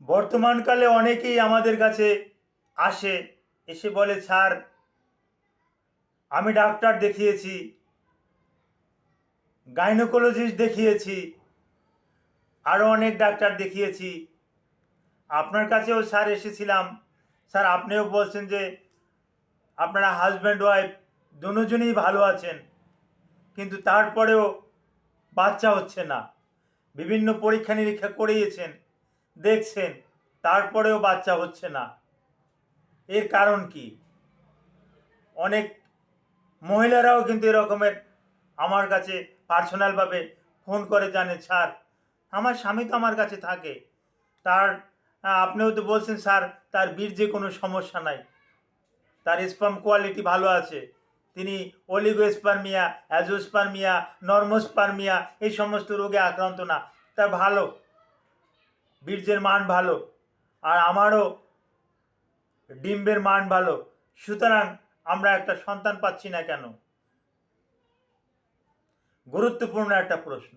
বর্তমানকালে অনেকেই আমাদের কাছে আসে, এসে বলে, স্যার আমি ডাক্তার দেখিয়েছি, গাইনোকোলজিস্ট দেখিয়েছি, আরও অনেক ডাক্তার দেখিয়েছি, আপনার কাছেও স্যার এসেছিলাম, স্যার আপনিও বলছেন যে আপনারা হাজব্যান্ড ওয়াইফ দুজনেই ভালো আছেন, কিন্তু তারপরেও বাচ্চা হচ্ছে না। বিভিন্ন পরীক্ষা নিরীক্ষা করিয়েছেন, দেখছেন, তারপরেও বাচ্চা হচ্ছে না। এর কারণ কি? অনেক মহিলারাও কিন্তু এরকমের আমার কাছে পার্সোনালভাবে ফোন করে, জানে স্যার আমার স্বামী তো আমার কাছে থাকে, তার আপনিও তো বলছেন স্যার তার বীর্যে কোনো সমস্যা নাই, তার স্পার্ম কোয়ালিটি ভালো আছে, তিনি অলিগোস্পার্মিয়া, অ্যাজোস্পার্মিয়া, নর্মোস্পার্মিয়া এই সমস্ত রোগে আক্রান্ত না, তার ভালো বীর্যের মান ভালো, আর আমারও ডিম্বের মান ভালো, সুতরাং আমরা একটা সন্তান পাচ্ছি না কেন? গুরুত্বপূর্ণ একটা প্রশ্ন।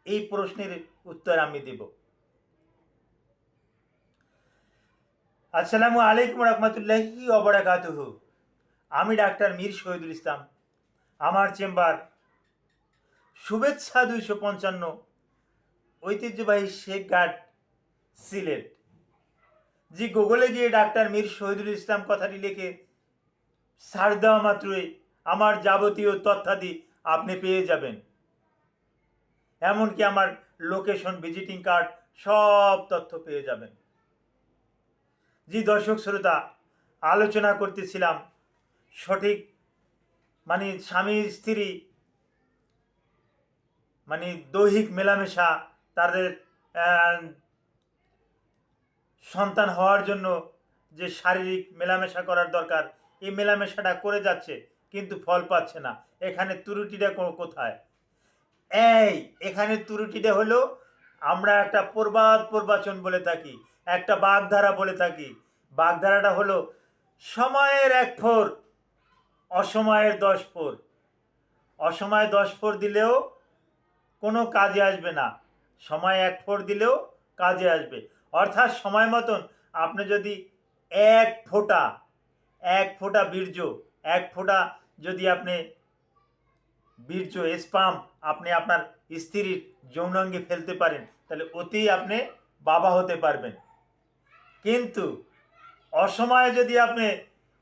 এই প্রশ্নের উত্তর আমি দেব। আসসালামু আলাইকুম রহমতুল্লাহি ওয়া বারাকাতুহু। আমি ডাক্তার মীর শহীদুল ইসলাম। আমার চেম্বার শুভেচ্ছা 255, ঐতিহ্যবাহী শেখ ঘাট, সিলেট। যে গুগলে গিয়ে ডাক্তার মীর শহীদুল ইসলাম কথাটি লিখে সার্চ দেওয়া মাত্রই আমার যাবতীয় তথ্যাদি আপনি পেয়ে যাবেন, এমনকি আমার লোকেশন, ভিজিটিং কার্ড, সব তথ্য পেয়ে যাবেন। জি দর্শক শ্রোতা, আলোচনা করতেছিলাম সঠিক স্বামী স্ত্রী দৈহিক মেলামেশা, তাদের সন্তান হওয়ার জন্য যে শারীরিক মেলামেশা করার দরকার, এই মেলামেশাটা করে যাচ্ছে কিন্তু ফল পাচ্ছে না। এখানে ত্রুটিটা কোথায়? এখানে ত্রুটিটা হলো, আমরা একটা প্রবাচন বলে থাকি, একটা বাগধারা বলে থাকি। বাগধারাটা হলো সময়ের 1 ফোর, অসময়ের 10 ফোর। অসময়ে 10 ফোর দিলেও কোনো কাজে আসবে না, সময় 1 ফোর দিলেও কাজে আসবে। অর্থাৎ সময় মতন আপনি যদি এক ফোঁটা বীর্য, 1 ফোঁটা যদি আপনি বীর্য স্পাম আপনি আপনার স্ত্রীর যৌনাঙ্গে ফেলতে পারেন, তাহলে অতি আপনি বাবা হতে পারবেন। কিন্তু অসময়ে যদি আপনি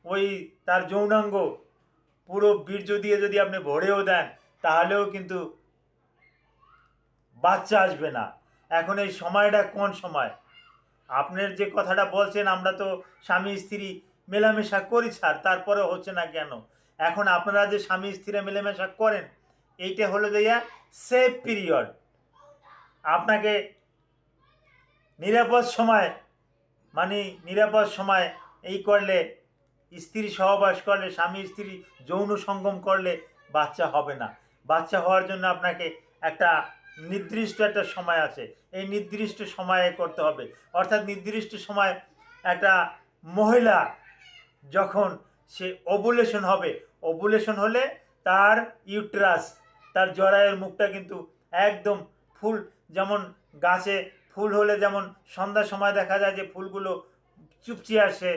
ওই তার যৌনাঙ্গ পুরো বীর্য দিয়ে যদি আপনি ভরেও দেন, তাহলেও কিন্তু বাচ্চা আসবে না। এখন এই সময়টা কোন সময়? আপনার যে কথাটা বলছেন, আমরা তো স্বামী স্ত্রী মেলামেশা করি স্যার, তারপরে হচ্ছে না কেন? এখন আপনারা যে স্বামী স্ত্রী মেলামেশা করেন, এইটা হলো যে সেফ পিরিয়ড। আপনাকে নিরাপদ সময় নিরাপদ সময় এই করলে, স্ত্রী সহবাস করলে, স্বামী স্ত্রী যৌন সঙ্গম করলে বাচ্চা হবে না। বাচ্চা হওয়ার জন্য আপনাকে একটা নির্দিষ্ট একটা সময় আছে, এই নির্দিষ্ট সময়ে করতে হবে। অর্থাৎ নির্দিষ্ট সময় একটা মহিলা যখন সে ওভুলেশন হবে, ওভুলেশন হলে তার ইউট্রাস, তার জরায়ুর মুখটা কিন্তু একদম ফুল, যেমন গাছে ফুল হলে যেমন সন্ধ্যার সময় দেখা যায় যে ফুলগুলো চুপচিয়ে আসে,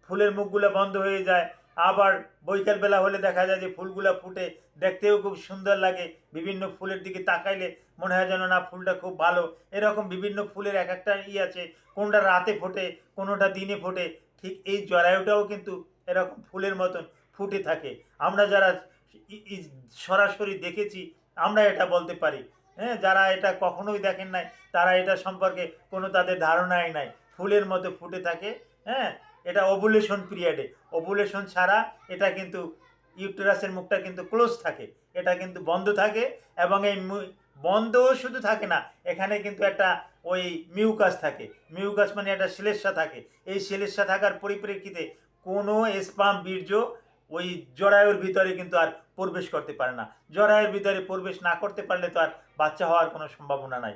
ফুলের মুখগুলো বন্ধ হয়ে যায়, আবার বৈকালবেলা হলে দেখা যায় যে ফুলগুলো ফুটে, দেখতেও খুব সুন্দর লাগে, বিভিন্ন ফুলের দিকে তাকাইলে মনে হয় যেন না ফুলটা খুব ভালো। এরকম বিভিন্ন ফুলের এক একটা আছে, কোনটা রাতে ফোটে, কোনোটা দিনে ফোটে, ঠিক এই জরায়ুটাও কিন্তু এরকম ফুলের মতন ফুটে থাকে। আমরা যারা সরাসরি দেখেছি আমরা এটা বলতে পারি। হ্যাঁ, যারা এটা কখনোই দেখেন নাই তারা এটা সম্পর্কে কোনো তাদের ধারণাই নাই, ফুলের মতো ফুটে থাকে। হ্যাঁ, এটা ওভুলেশন পিরিয়ডে, ওভুলেশন ছাড়া এটা কিন্তু ইউটেরাসের মুখটা কিন্তু ক্লোজ থাকে, এটা কিন্তু বন্ধ থাকে। এবং এই বন্ধও শুধু থাকে না, এখানে কিন্তু একটা ওই মিউকাস থাকে, মিউকাস মানে একটা শ্লেষ্মা থাকে। এই শ্লেষ্মা থাকার পরিপ্রেক্ষিতে কোনো স্পাম বীর্য ওই জরায়ুর ভিতরে কিন্তু আর প্রবেশ করতে পারে না। জরায়ুর ভিতরে প্রবেশ না করতে পারলে তো আর বাচ্চা হওয়ার কোনো সম্ভাবনা নাই।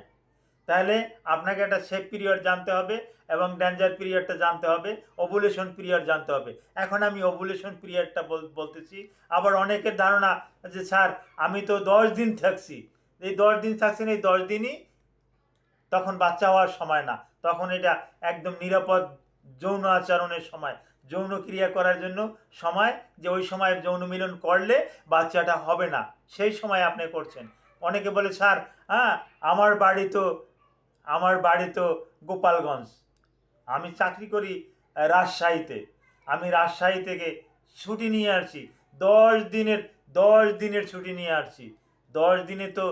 তাহলে আপনাকে একটা সেফ পিরিয়ড জানতে হবে এবং ডেঞ্জার পিরিয়ডটা জানতে হবে, ওভুলেশন পিরিয়ড জানতে হবে। এখন আমি ওভুলেশন পিরিয়ডটা বলতেছি। আবার অনেকের ধারণা যে স্যার আমি তো 10 দিন থাকছি, এই 10 দিন থাকছেন, এই 10 দিনই তখন বাচ্চা হওয়ার সময় না, তখন এটা একদম নিরাপদ যৌন আচরণের সময়, যৌন ক্রিয়া করার জন্য সময়, যে ওই সময় যৌন মিলন করলে বাচ্চাটা হবে না, সেই সময় আপনি করছেন। অনেকে বলে স্যার হ্যাঁ আমার বাড়ি তো গোপালগঞ্জ, আমি চাকরি করি রাজশাহীতে, আমি রাজশাহী থেকে ছুটি নিয়ে আসছি 10 দিনের ছুটি নিয়ে আসছি। 10 দিনে তো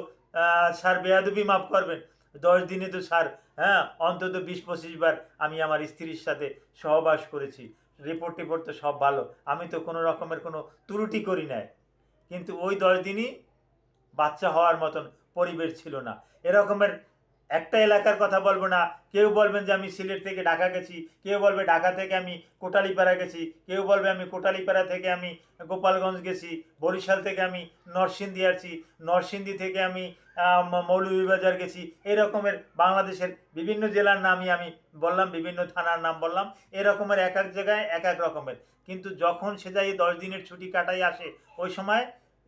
স্যার বেয়াদবি মাফ করবেন, 10 দিনে তো স্যার হ্যাঁ অন্তত 20-25 বার আমি আমার স্ত্রীর সাথে সহবাস করেছি, রিপোর্ট তো সব ভালো, আমি তো কোনো রকমের কোনো ত্রুটি করি নাই। কিন্তু ওই 10 দিনই বাচ্চা হওয়ার মতন পরিবেশ ছিল না। এরকমের একটা এলাকার কথা বলবো না, কেউ বলবেন যে আমি সিলেট থেকে ঢাকা গেছি, কেউ বলবে ঢাকা থেকে আমি কোটালীপাড়া গেছি, কেউ বলবে আমি কোটালীপাড়া থেকে আমি গোপালগঞ্জ গেছি, বরিশাল থেকে আমি নরসিংদী আসছি, নরসিংদী থেকে আমি মৌলভীবাজার গেছি। এরকমের বাংলাদেশের বিভিন্ন জেলার নামই আমি বললাম, বিভিন্ন থানার নাম বললাম, এরকমের এক এক জায়গায় এক এক রকমের। কিন্তু যখন সে যাই 10 দিনের ছুটি কাটাই আসে, ওই সময়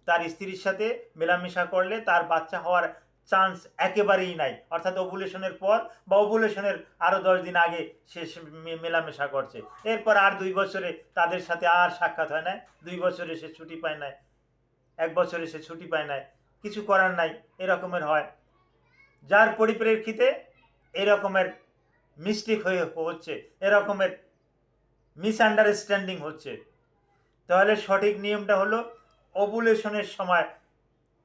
তার স্ত্রীর সাথে মেলামেশা করলে তার বাচ্চা হওয়ার চান্স একেবারেই নাই। অর্থাৎ ওভুলেশনের পর বা ওভুলেশনের আরও 10 দিন আগে সে মেলামেশা করছে, এরপর আর 2 বছরে তাদের সাথে আর সাক্ষাৎ হয় না, 2 বছরে সে ছুটি পায় না, 1 বছরে সে ছুটি পায় না, কিছু করার নাই, এরকমের হয়। যার পরিপ্রেক্ষিতে এরকমের মিস্টেক হচ্ছে, এরকমের মিসআন্ডারস্ট্যান্ডিং হচ্ছে। তাহলে সঠিক নিয়মটা হলো ওভুলেশনের সময়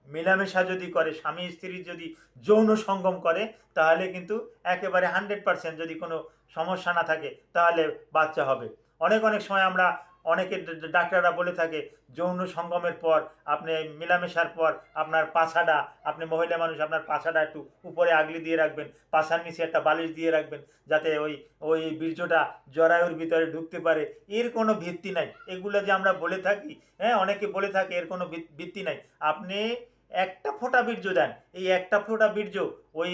মেলামেশা যদি করে, স্বামী স্ত্রী যদি যৌন সঙ্গম করে, তাহলে কিন্তু একেবারে 100% যদি কোনো সমস্যা না থাকে তাহলে বাচ্চা হবে। অনেক সময় আমরা অনেকে ডাক্তাররা বলে থাকে যৌন সঙ্গমের পর আপনি মেলামেশার পর আপনার পাছাটা, আপনি মহিলা মানুষ, আপনার পাছাটা একটু উপরে আগলি দিয়ে রাখবেন, পাছার নিচে একটা বালিশ দিয়ে রাখবেন, যাতে ওই বীর্যটা জরায়ুর ভিতরে ঢুকতে পারে। এর কোনো ভিত্তি নাই, এগুলো যে আমরা বলে থাকি, হ্যাঁ অনেকে বলে থাকে, এর কোনো ভিত্তি নাই। আপনি একটা ফোঁটা বীর্য দেন, এই একটা ফোঁটা বীর্য ওই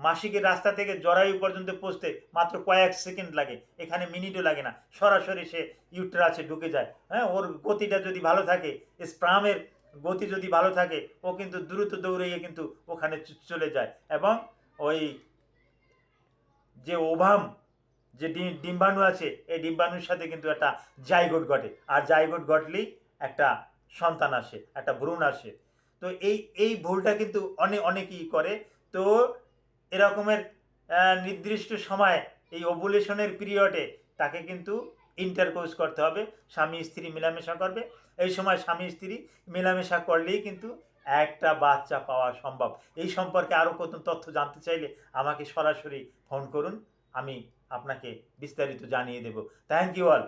মাসিকের রাস্তা থেকে জরায়ু পর্যন্ত পৌঁছতে মাত্র কয়েক সেকেন্ড লাগে, এখানে মিনিটও লাগে না, সরাসরি সে ইউটেরাসে ঢুকে যায়। হ্যাঁ ওর গতিটা যদি ভালো থাকে, স্পার্মের গতি যদি ভালো থাকে, ও কিন্তু দ্রুত দৌড়িয়ে কিন্তু ওখানে চলে যায়, এবং ওই যে ওভাম যে ডিম্বাণু আছে, এই ডিম্বাণুর সাথে কিন্তু একটা জাইগোট ঘটে, আর জাইগোট ঘটলেই একটা সন্তান আসে, একটা ভ্রূণ আসে। তো এই ভুলটা কিন্তু অনেকেই করে। তো এরকমের নির্দিষ্ট সময় এই ওভুলেশনের পিরিয়ডে তাকে কিন্তু ইন্টারকোর্স করতে হবে, স্বামী স্ত্রী মেলামেশা করবে, এই সময় স্বামী স্ত্রী মেলামেশা করলেই কিন্তু একটা বাচ্চা পাওয়া সম্ভব। এই সম্পর্কে আরও কত তথ্য জানতে চাইলে আমাকে সরাসরি ফোন করুন, আমি আপনাকে বিস্তারিত জানিয়ে দেব। Thank you all.